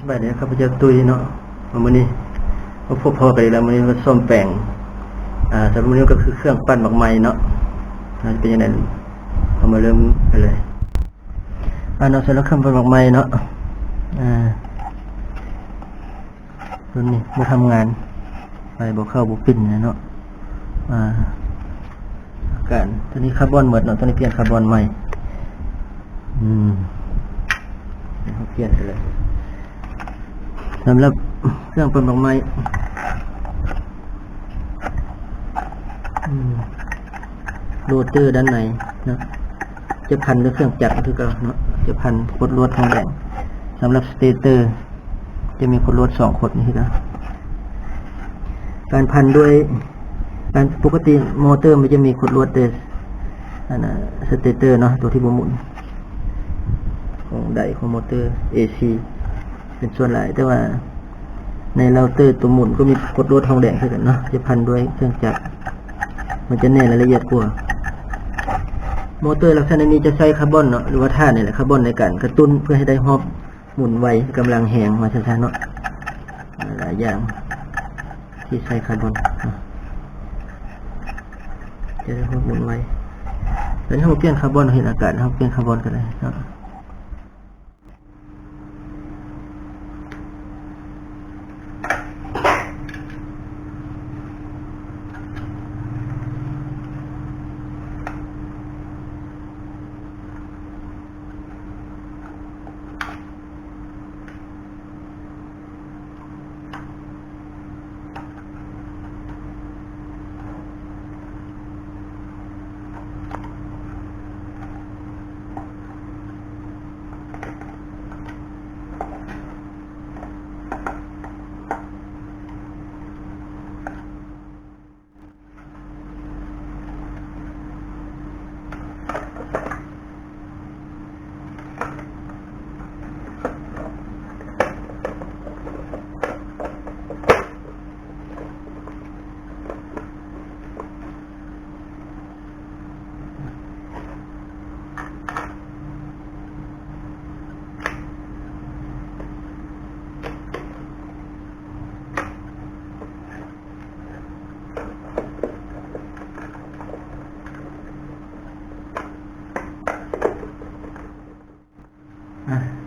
ใบนี้ครับจะตุยเนาะมื้อนี้พบพอกันอีกแล้วมื้อนี้มาซ่อมแปลงสำหรับมื้อนี้ก็คือเครื่องปั้นหมักไหม้เนาะเป็นยังไงเอามาเริ่มกันเลยเนาะสำหรับเครื่องปั้นหมักไหม้เนาะรุ่นนี้มาทำงานไปบ่เข้าบ่ปิ้นเนาะการตัวนี้คาร์บอนหมดเนาะตัวนี้เปลี่ยนคาร์บอนใหม่เปลี่ยนไปเลยสำหรับเครื่องปั้นหมักไหม้โรเตอร์ด้านในเนาะจะพันด้วยเครื่องจักรคือกันเนาะจะพันขดลวดทองแดงสำหรับสเตเตอร์จะมีขดลวด2ขดนี่นะการพันด้วยการปกติมอเตอร์มันจะมีขดลวดเดสเตเตอร์เนาะตัวที่หมุนของไดของมอเตอร์ AC เป็นส่วนหลายแต่ว่าในเราเตอร์ตัวหมุนก็มีขดลวดทองแดงคือกันเนาะจะพันด้วยเครื่องจักรมันจะแน่นและละเอียดกว่ามอเตอร์ลักษณะนี้จะใช้คาร์บอนเนาะหรือว่าธาตุนี่แหละคาร์บอนในการกระตุ้นเพื่อให้ได้ฮอบหมุนไวกำลังแหงมาช้าๆเนาะหลายอย่างที่ใช้คาร์บอนจะได้ฮอบหมุนไวตอนนี้เราเปลี่ยนคาร์บอนเห็นอากาศเราเปลี่ยนคาร์บอนกันเลยเนาะ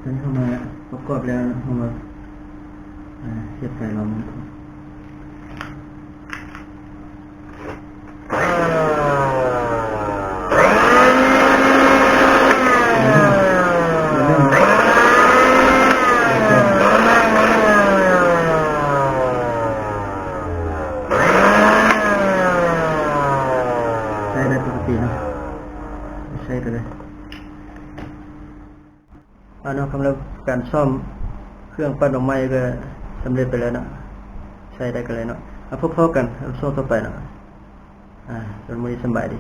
ตอนนี้เข้ามาประกอบแล้วเข้ามาเสียบไฟลมใช้ได้ปกติเนาะใช้กันเลยเนาะสำหรับการซ่อมเครื่องปั้นดอกไม้ก็สำเร็จไปแล้วเนาะใช้ได้กันเลยเนาะพบกันซ่อมต่อไปเนาะจนมื้อนี้สบายดี